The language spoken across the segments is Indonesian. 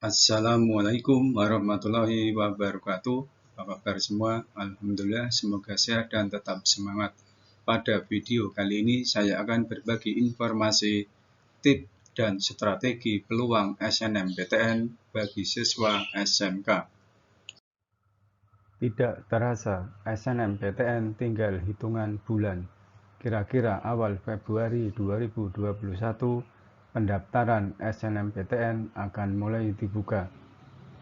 Assalamualaikum warahmatullahi wabarakatuh. Apa kabar semua? Alhamdulillah, semoga sehat dan tetap semangat. Pada video kali ini saya akan berbagi informasi, tips, dan strategi peluang SNMPTN bagi siswa SMK. Tidak terasa, SNMPTN tinggal hitungan bulan. Kira-kira awal Februari 2021, pendaftaran SNMPTN akan mulai dibuka.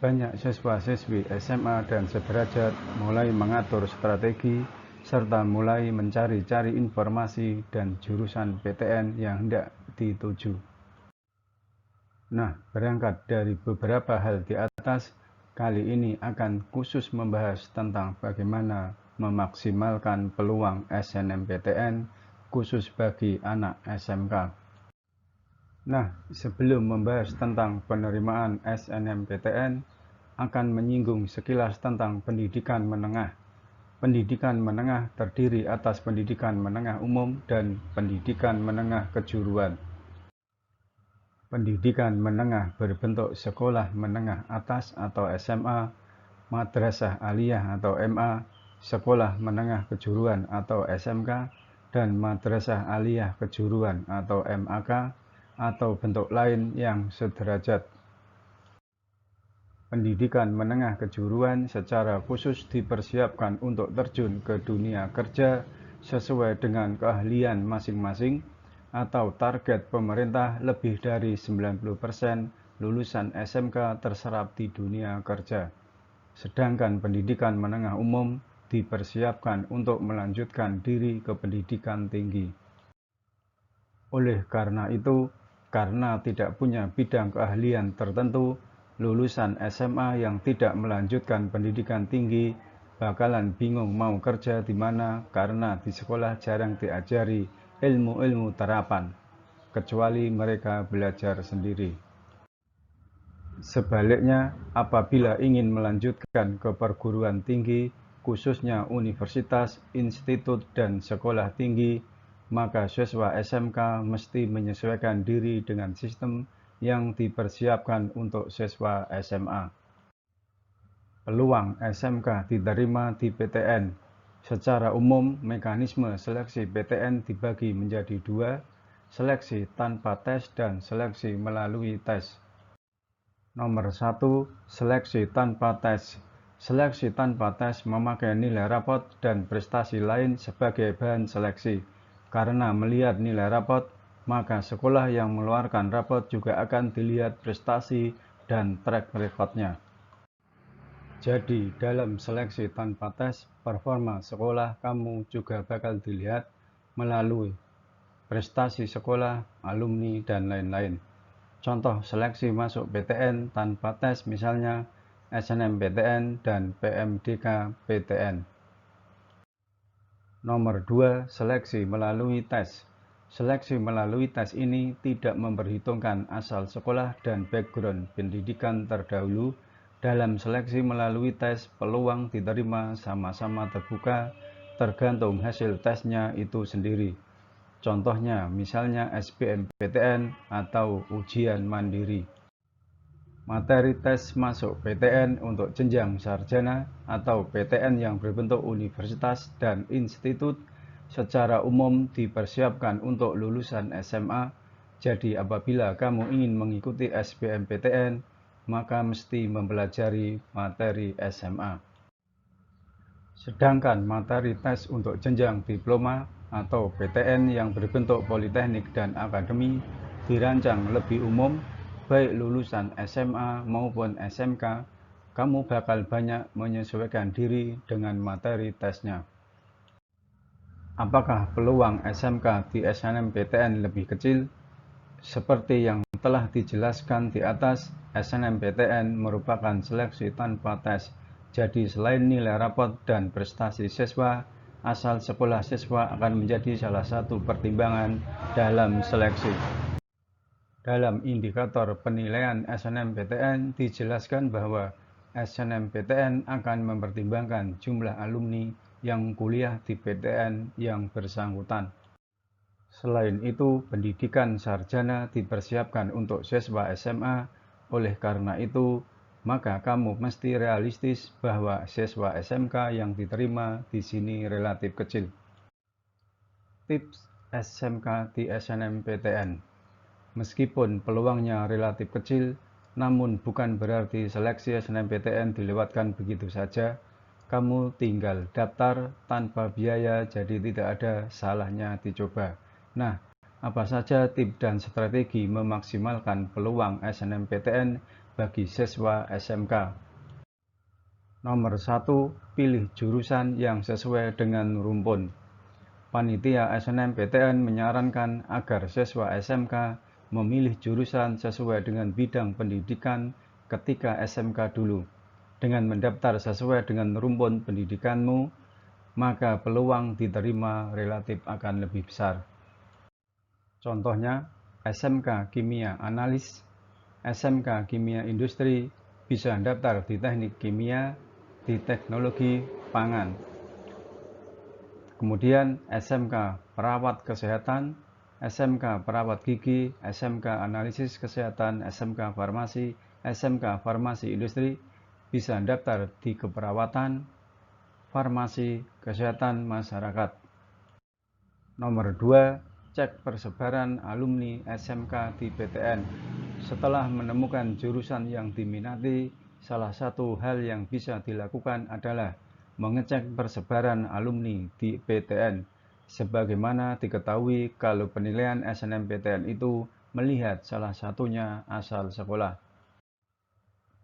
Banyak siswa-siswi SMA dan sederajat mulai mengatur strategi serta mulai mencari-cari informasi dan jurusan PTN yang hendak dituju. Nah, berangkat dari beberapa hal di atas, kali ini akan khusus membahas tentang bagaimana memaksimalkan peluang SNMPTN khusus bagi anak SMK. Nah, sebelum membahas tentang penerimaan SNMPTN, akan menyinggung sekilas tentang pendidikan menengah. Pendidikan menengah terdiri atas pendidikan menengah umum dan pendidikan menengah kejuruan. Pendidikan menengah berbentuk sekolah menengah atas atau SMA, madrasah aliyah atau MA, sekolah menengah kejuruan atau SMK, dan madrasah aliyah kejuruan atau MAK, atau bentuk lain yang sederajat. Pendidikan menengah kejuruan secara khusus dipersiapkan untuk terjun ke dunia kerja sesuai dengan keahlian masing-masing, atau target pemerintah lebih dari 90% lulusan SMK terserap di dunia kerja. Sedangkan pendidikan menengah umum dipersiapkan untuk melanjutkan diri ke pendidikan tinggi. Oleh karena itu, karena tidak punya bidang keahlian tertentu, lulusan SMA yang tidak melanjutkan pendidikan tinggi bakalan bingung mau kerja di mana karena di sekolah jarang diajari ilmu-ilmu terapan, kecuali mereka belajar sendiri. Sebaliknya, apabila ingin melanjutkan ke perguruan tinggi, khususnya universitas, institut, dan sekolah tinggi, maka siswa SMK mesti menyesuaikan diri dengan sistem yang dipersiapkan untuk siswa SMA. Peluang SMK diterima di PTN. Secara umum, mekanisme seleksi PTN dibagi menjadi dua, seleksi tanpa tes dan seleksi melalui tes. Nomor 1. Seleksi tanpa tes. Seleksi tanpa tes memakai nilai rapot dan prestasi lain sebagai bahan seleksi. Karena melihat nilai rapot, maka sekolah yang mengeluarkan rapot juga akan dilihat prestasi dan track record-nya. Jadi, dalam seleksi tanpa tes, performa sekolah kamu juga bakal dilihat melalui prestasi sekolah, alumni, dan lain-lain. Contoh seleksi masuk PTN tanpa tes misalnya SNMPTN dan PMDK PTN. Nomor 2. Seleksi melalui tes. Seleksi melalui tes ini tidak memperhitungkan asal sekolah dan background pendidikan terdahulu. Dalam seleksi melalui tes, peluang diterima sama-sama terbuka, tergantung hasil tesnya itu sendiri. Contohnya misalnya SBMPTN atau ujian mandiri. Materi tes masuk PTN untuk jenjang sarjana atau PTN yang berbentuk universitas dan institut secara umum dipersiapkan untuk lulusan SMA. Jadi apabila kamu ingin mengikuti SBMPTN, maka mesti mempelajari materi SMA. Sedangkan materi tes untuk jenjang diploma atau PTN yang berbentuk politeknik dan akademi dirancang lebih umum, baik lulusan SMA maupun SMK, kamu bakal banyak menyesuaikan diri dengan materi tesnya. Apakah peluang SMK di SNMPTN lebih kecil? Seperti yang telah dijelaskan di atas, SNMPTN merupakan seleksi tanpa tes. Jadi selain nilai rapot dan prestasi siswa, asal sekolah siswa akan menjadi salah satu pertimbangan dalam seleksi. Dalam indikator penilaian SNMPTN dijelaskan bahwa SNMPTN akan mempertimbangkan jumlah alumni yang kuliah di PTN yang bersangkutan. Selain itu, pendidikan sarjana dipersiapkan untuk siswa SMA Oleh karena itu, maka kamu mesti realistis bahwa siswa SMK yang diterima di sini relatif kecil. Tips SMK di SNMPTN. Meskipun peluangnya relatif kecil, namun bukan berarti seleksi SNMPTN dilewatkan begitu saja. Kamu tinggal daftar tanpa biaya, jadi tidak ada salahnya dicoba. Nah, apa saja tips dan strategi memaksimalkan peluang SNMPTN bagi siswa SMK? Nomor 1, pilih jurusan yang sesuai dengan rumpun. Panitia SNMPTN menyarankan agar siswa SMK memilih jurusan sesuai dengan bidang pendidikan ketika SMK dulu. Dengan mendaftar sesuai dengan rumpun pendidikanmu, maka peluang diterima relatif akan lebih besar. Contohnya, SMK Kimia Analis, SMK Kimia Industri bisa daftar di Teknik Kimia, di Teknologi Pangan. Kemudian SMK Perawat Kesehatan, SMK Perawat Gigi, SMK Analisis Kesehatan, SMK Farmasi, SMK Farmasi Industri bisa daftar di Keperawatan, Farmasi, Kesehatan Masyarakat. Nomor 2, cek persebaran alumni SMK di PTN. Setelah menemukan jurusan yang diminati, salah satu hal yang bisa dilakukan adalah mengecek persebaran alumni di PTN. Sebagaimana diketahui kalau penilaian SNMPTN itu melihat salah satunya asal sekolah.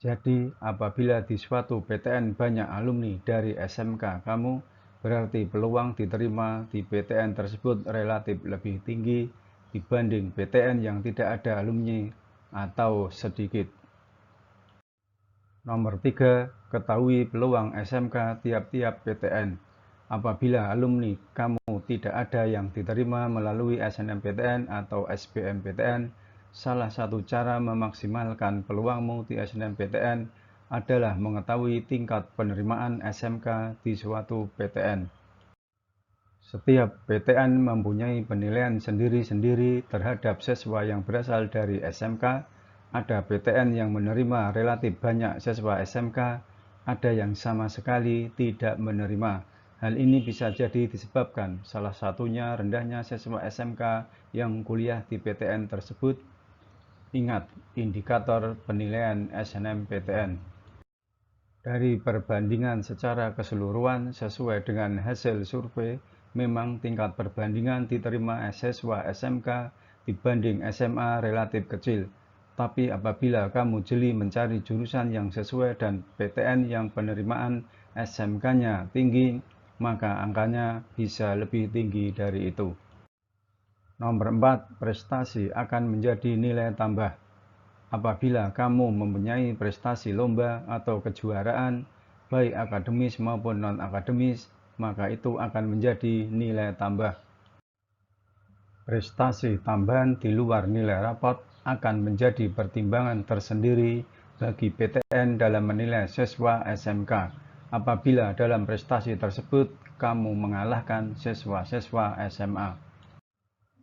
Jadi, apabila di suatu PTN banyak alumni dari SMK kamu, berarti peluang diterima di PTN tersebut relatif lebih tinggi dibanding PTN yang tidak ada alumni atau sedikit. Nomor 3, ketahui peluang SMK tiap-tiap PTN. Apabila alumni kamu tidak ada yang diterima melalui SNMPTN atau SBMPTN, salah satu cara memaksimalkan peluangmu di SNMPTN adalah mengetahui tingkat penerimaan SMK di suatu PTN. Setiap PTN mempunyai penilaian sendiri-sendiri terhadap siswa yang berasal dari SMK. Ada PTN yang menerima relatif banyak siswa SMK, ada yang sama sekali tidak menerima. Hal ini bisa jadi disebabkan salah satunya rendahnya siswa SMK yang kuliah di PTN tersebut. Ingat, indikator penilaian SNMPTN. Dari perbandingan secara keseluruhan sesuai dengan hasil survei, memang tingkat perbandingan diterima siswa SMK dibanding SMA relatif kecil. Tapi apabila kamu jeli mencari jurusan yang sesuai dan PTN yang penerimaan SMK-nya tinggi, maka angkanya bisa lebih tinggi dari itu. Nomor 4, prestasi akan menjadi nilai tambah. Apabila kamu mempunyai prestasi lomba atau kejuaraan, baik akademis maupun non-akademis, maka itu akan menjadi nilai tambah. Prestasi tambahan di luar nilai rapot akan menjadi pertimbangan tersendiri bagi PTN dalam menilai siswa SMK. Apabila dalam prestasi tersebut kamu mengalahkan siswa-siswa SMA.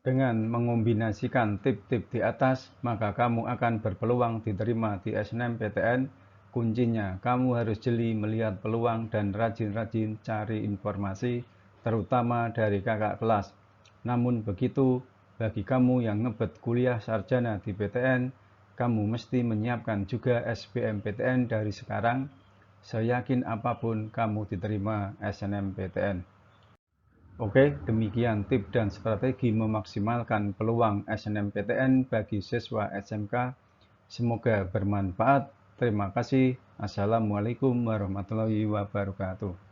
Dengan mengombinasikan tip-tip di atas, maka kamu akan berpeluang diterima di SNMPTN. Kuncinya, kamu harus jeli melihat peluang dan rajin-rajin cari informasi, terutama dari kakak kelas. Namun begitu, bagi kamu yang ngebet kuliah sarjana di PTN, kamu mesti menyiapkan juga SBMPTN dari sekarang. Seyakin apapun kamu diterima SNMPTN. Oke, demikian tips dan strategi memaksimalkan peluang SNMPTN bagi siswa SMK. Semoga bermanfaat. Terima kasih. Assalamualaikum warahmatullahi wabarakatuh.